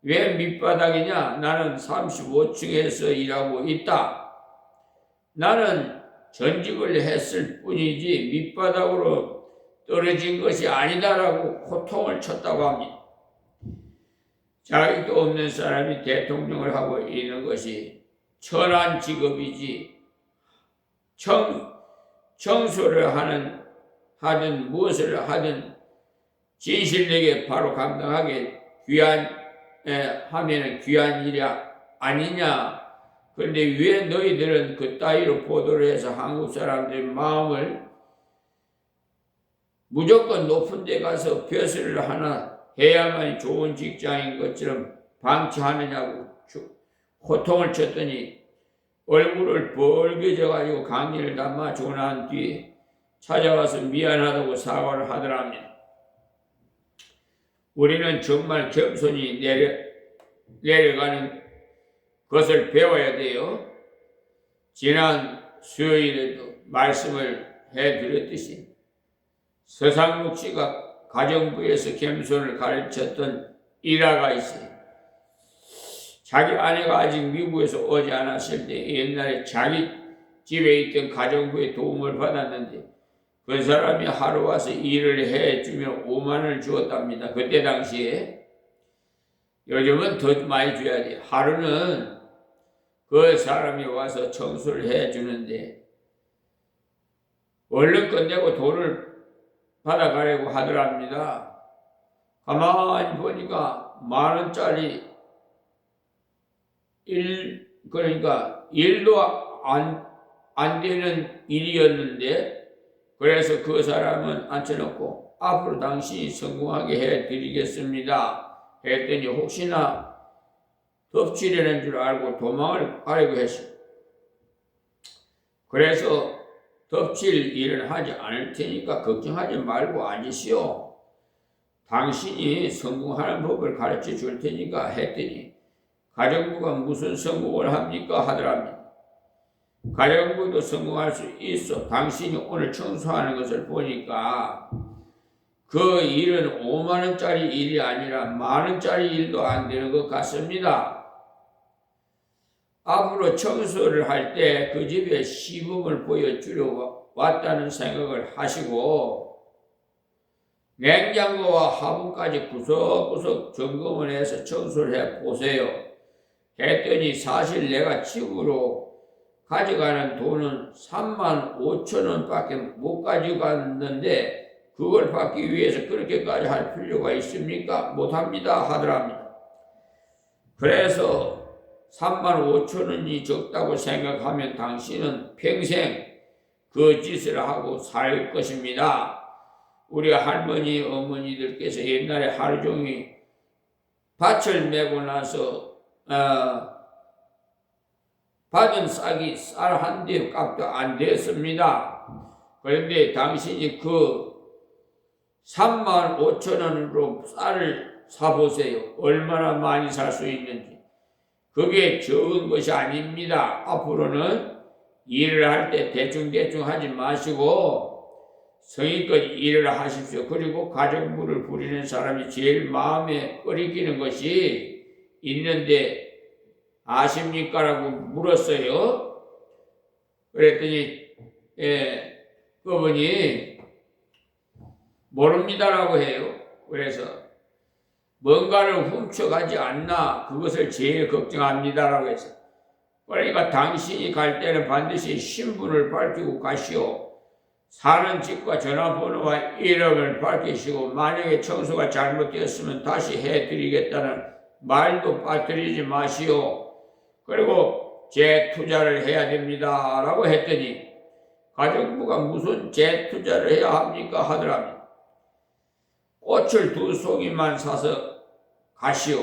왜 밑바닥이냐? 나는 35층에서 일하고 있다. 나는 전직을 했을 뿐이지 밑바닥으로 떨어진 것이 아니다라고 호통을 쳤다고 합니다. 자격도 없는 사람이 대통령을 하고 있는 것이 천한 직업이지 청소를 하든 무엇을 하든 진실되게 바로 감당하게 하면은 귀한 일이 아니냐. 그런데 왜 너희들은 그 따위로 보도를 해서 한국 사람들의 마음을 무조건 높은 데 가서 벼슬을 하나 해야만 좋은 직장인 것처럼 방치하느냐고 호통을 쳤더니 얼굴을 벌게져가지고 강의를 다 마치고 난 뒤에 찾아와서 미안하다고 사과를 하더랍니다. 우리는 정말 겸손히 내려가는 것을 배워야 돼요. 지난 수요일에도 말씀을 해드렸듯이 서상록 씨가 가정부에서 겸손을 가르쳤던 일화가 있어요. 자기 아내가 아직 미국에서 오지 않았을 때 옛날에 자기 집에 있던 가정부의 도움을 받았는데 그 사람이 하루 와서 일을 해주면 5만 원을 주었답니다. 그때 당시에. 요즘은 더 많이 줘야 돼. 하루는 그 사람이 와서 청소를 해주는데 얼른 끝내고 돈을 받아가려고 하더랍니다. 가만히 보니까 10,000원짜리 그러니까 일도 안 되는 일이었는데, 그래서 그 사람은 앉혀놓고 앞으로 당신이 성공하게 해드리겠습니다 했더니 혹시나 덮치려는 줄 알고 도망을 가려고 했어요. 그래서 덮칠 일은 하지 않을 테니까 걱정하지 말고 앉으시오. 당신이 성공하는 법을 가르쳐 줄 테니까 했더니 가정부가 무슨 성공을 합니까 하더랍니다. 가정부도 성공할 수 있어. 당신이 오늘 청소하는 것을 보니까 그 일은 50,000원짜리 일이 아니라 10,000원짜리 일도 안 되는 것 같습니다. 앞으로 청소를 할 때 그 집에 시범을 보여주려 왔다는 생각을 하시고 냉장고와 화분까지 구석구석 점검을 해서 청소를 해보세요 했더니 사실 내가 집으로 가져가는 돈은 35,000원밖에 못 가져갔는데 그걸 받기 위해서 그렇게까지 할 필요가 있습니까? 못합니다 하더랍니다. 그래서 35,000원이 적다고 생각하면 당신은 평생 그 짓을 하고 살 것입니다. 우리 할머니 어머니들께서 옛날에 하루 종일 밭을 메고 나서 받은 싹이 쌀 한 대 값도 안 됐습니다. 그런데 당신이 그 35,000원으로 쌀을 사보세요. 얼마나 많이 살 수 있는지. 그게 적은 것이 아닙니다. 앞으로는 일을 할 때 대충대충 하지 마시고 성의껏 일을 하십시오. 그리고 가정부를 부리는 사람이 제일 마음에 꺼리끼는 것이 있는데 아십니까? 라고 물었어요. 그랬더니 그분이 모릅니다라고 해요. 그래서 뭔가를 훔쳐가지 않나 그것을 제일 걱정합니다라고 해서, 그러니까 당신이 갈 때는 반드시 신분을 밝히고 가시오. 사는 집과 전화번호와 이름을 밝히시고 만약에 청소가 잘못되었으면 다시 해드리겠다는 말도 빠뜨리지 마시오. 그리고 재투자를 해야 됩니다 라고 했더니 가정부가 무슨 재투자를 해야 합니까 하더랍니다. 꽃을 2송이만 사서 가시오.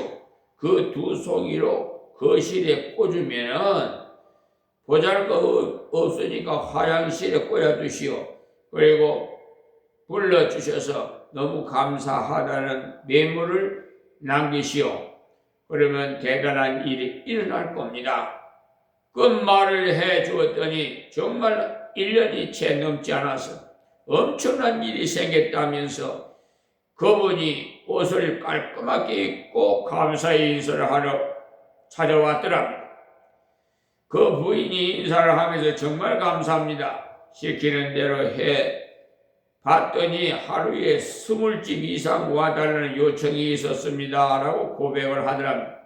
그 2송이로 거실에 꽂으면은 보잘것 없으니까 화장실에 꽂아두시오. 그리고 불러주셔서 너무 감사하다는 메모를 남기시오. 그러면 대단한 일이 일어날 겁니다. 그 말을 해 주었더니 정말 1년이 채 넘지 않아서 엄청난 일이 생겼다면서 그분이 옷을 깔끔하게 입고 감사의 인사를 하러 찾아왔더랍니다. 그 부인이 인사를 하면서 정말 감사합니다. 시키는 대로 해 봤더니 하루에 20집 이상 와달라는 요청이 있었습니다 라고 고백을 하더랍니다.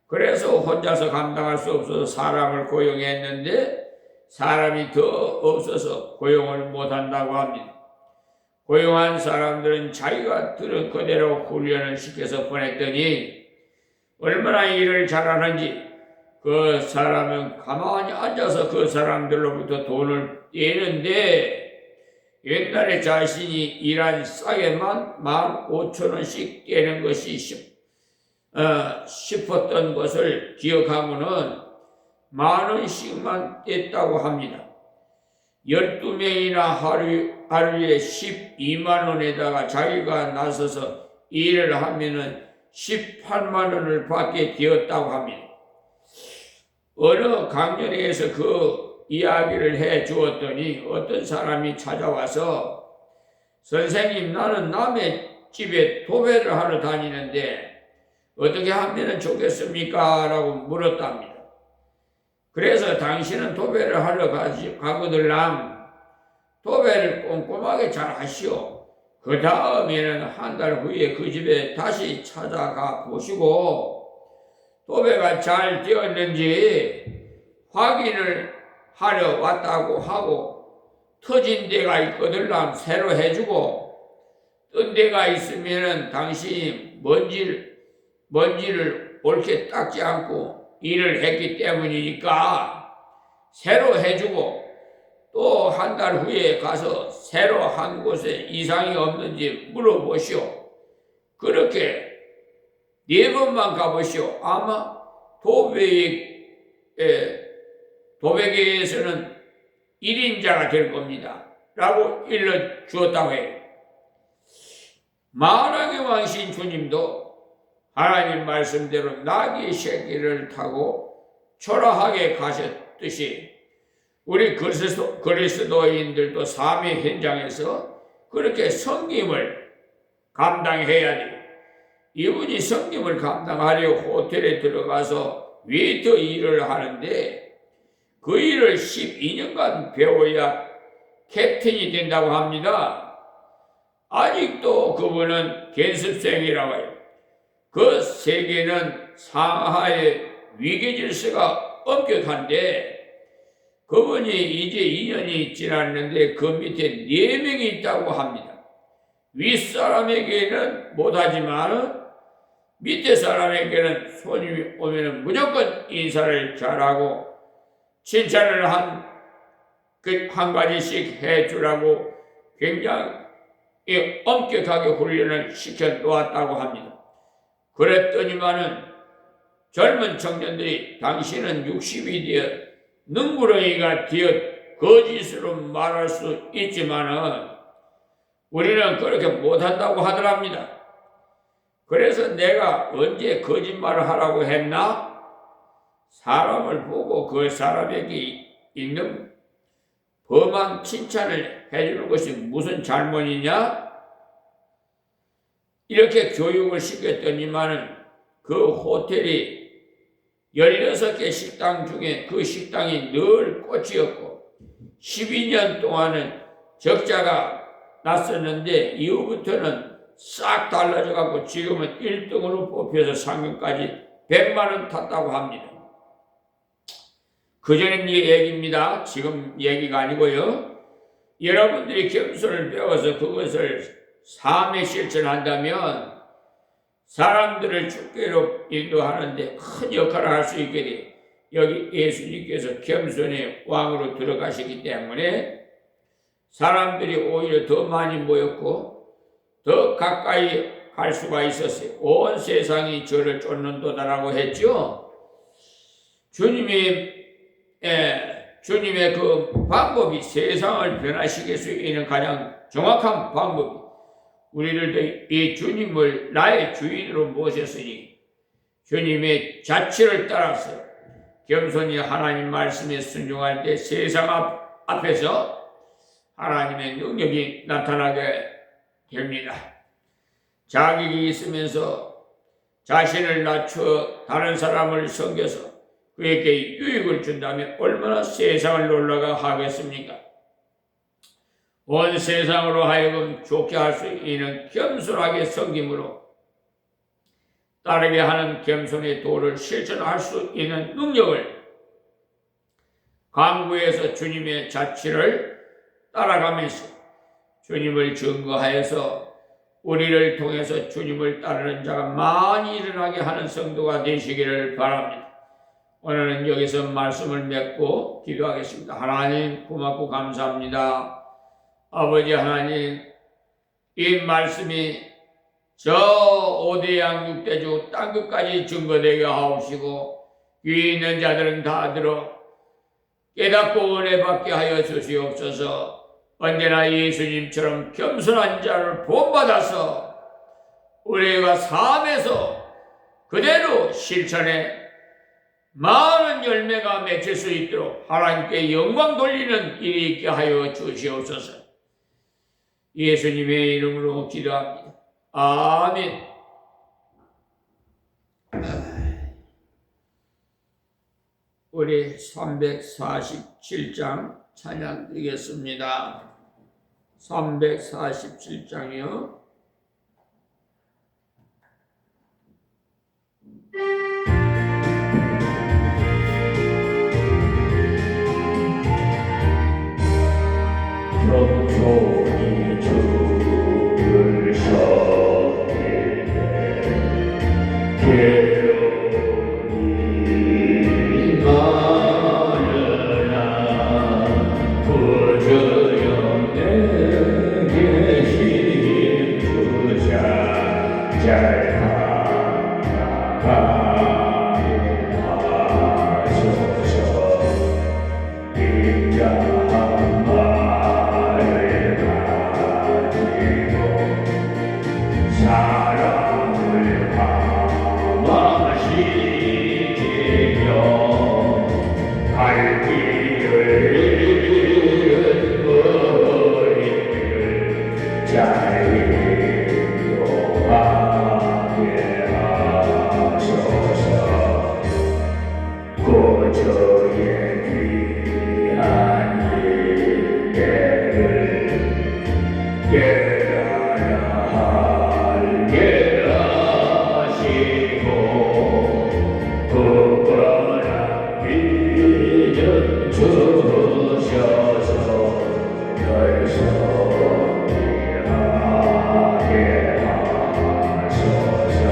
그래서 혼자서 감당할 수 없어서 사람을 고용했는데 사람이 더 없어서 고용을 못한다고 합니다. 고용한 사람들은 자기가 들은 그대로 훈련을 시켜서 보냈더니 얼마나 일을 잘하는지 그 사람은 가만히 앉아서 그 사람들로부터 돈을 떼는데 옛날에 자신이 일한 싹에만 15,000원씩 떼는 것이 싶었던 것을 기억하고는 10,000원씩만 뗐다고 합니다. 12명이나 하루에 120,000원에다가 자기가 나서서 일을 하면은 180,000원을 받게 되었다고 합니다. 어느 강연회에서 그 이야기를 해 주었더니 어떤 사람이 찾아와서 선생님, 나는 남의 집에 도배를 하러 다니는데 어떻게 하면 좋겠습니까? 라고 물었답니다. 그래서 당신은 도배를 하러 가거들랑 도배를 꼼꼼하게 잘 하시오. 그 다음에는 한 달 후에 그 집에 다시 찾아가 보시고 도배가 잘 되었는지 확인을 하러 왔다고 하고, 터진 데가 있거든 새로 해주고, 뜬 데가 있으면은 당신이 먼지를 옳게 닦지 않고 일을 했기 때문이니까 새로 해주고, 또 한 달 후에 가서 새로 한 곳에 이상이 없는지 물어보시오. 그렇게 4번만 가보시오. 아마 도배계에서는 1인자가 될 겁니다. 라고 일러주었다고 해요. 만왕의 왕신 주님도 하나님 말씀대로 나귀 새끼를 타고 초라하게 가셨듯이 우리 그리스도인들도 삶의 현장에서 그렇게 섬김을 감당해야 돼요. 이분이 섬김을 감당하려고 호텔에 들어가서 웨이터 일을 하는데 그 일을 12년간 배워야 캡틴이 된다고 합니다. 아직도 그분은 견습생이라고 해요. 그 세계는 상하의 위계 질서가 엄격한데 그분이 이제 2년이 지났는데 그 밑에 4명이 있다고 합니다. 윗사람에게는 못하지만 밑에 사람에게는 손님이 오면 무조건 인사를 잘하고 칭찬을 한 가지씩 해주라고 굉장히 엄격하게 훈련을 시켜 놓았다고 합니다. 그랬더니만은 젊은 청년들이 당신은 60이 되어 능구렁이가 되어 거짓으로 말할 수 있지만은 우리는 그렇게 못한다고 하더랍니다. 그래서 내가 언제 거짓말을 하라고 했나? 사람을 보고 그 사람에게 있는 범한 칭찬을 해주는 것이 무슨 잘못이냐? 이렇게 교육을 시켰더니만은 그 호텔이 16개 식당 중에 그 식당이 늘 꽃이었고 12년 동안은 적자가 났었는데 이후부터는 싹 달라져 갖고 지금은 1등으로 뽑혀서 상금까지 100만 원 탔다고 합니다. 그전의 얘기입니다. 지금 얘기가 아니고요. 여러분들이 겸손을 배워서 그것을 삶에 실천한다면 사람들을 주께로 인도하는데 큰 역할을 할 수 있게 돼요. 여기 예수님께서 겸손의 왕으로 들어가시기 때문에 사람들이 오히려 더 많이 모였고 더 가까이 갈 수가 있었어요. 온 세상이 저를 쫓는도다라고 했죠. 주님의 그 방법이 세상을 변화시킬 수 있는 가장 정확한 방법이 우리들도 이 주님을 나의 주인으로 모셨으니 주님의 자취를 따라서 겸손히 하나님 말씀에 순종할 때 세상 앞에서 하나님의 능력이 나타나게 됩니다. 자격이 있으면서 자신을 낮춰 다른 사람을 섬겨서 그에게 유익을 준다면 얼마나 세상을 놀라게 하겠습니까? 온 세상으로 하여금 좋게 할 수 있는 겸손하게 섬김으로 따르게 하는 겸손의 도를 실천할 수 있는 능력을 강구해서 주님의 자취를 따라가면서 주님을 증거하여서 우리를 통해서 주님을 따르는 자가 많이 일어나게 하는 성도가 되시기를 바랍니다. 오늘은 여기서 말씀을 맺고 기도하겠습니다. 하나님 고맙고 감사합니다. 아버지 하나님, 이 말씀이 저 5대양 6대주 땅끝까지 증거되게 하옵시고 귀 있는 자들은 다 들어 깨닫고 은혜 받게 하여 주시옵소서. 언제나 예수님처럼 겸손한 자를 본받아서 우리가 삶에서 그대로 실천해 많은 열매가 맺힐 수 있도록 하나님께 영광 돌리는 일이 있게 하여 주시옵소서. 예수님의 이름으로 기도합니다. 아멘. 우리 347장 찬양 드리겠습니다. 347장이요. 영존이 주를 섬기네 괴로움이 많으나 부주여 내게 힘주자 잘 나가게 하소서 인자한 말을 가지고 사랑을 감화시키며 갈 길을 머리를 잘 인도하게 하소서 고저의 귀한 일들을 깨달아 알게 하시고 굳건한 믿음 주셔서 널 섬기하게 하소서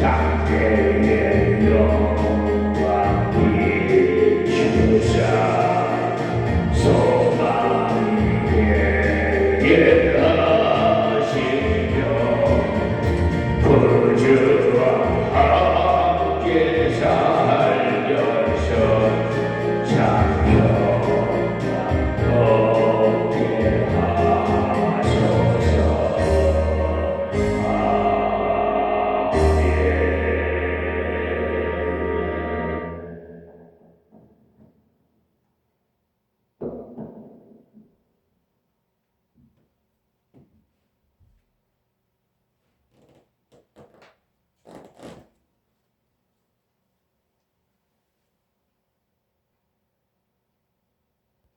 장대의 영광 비추사 소망이 되게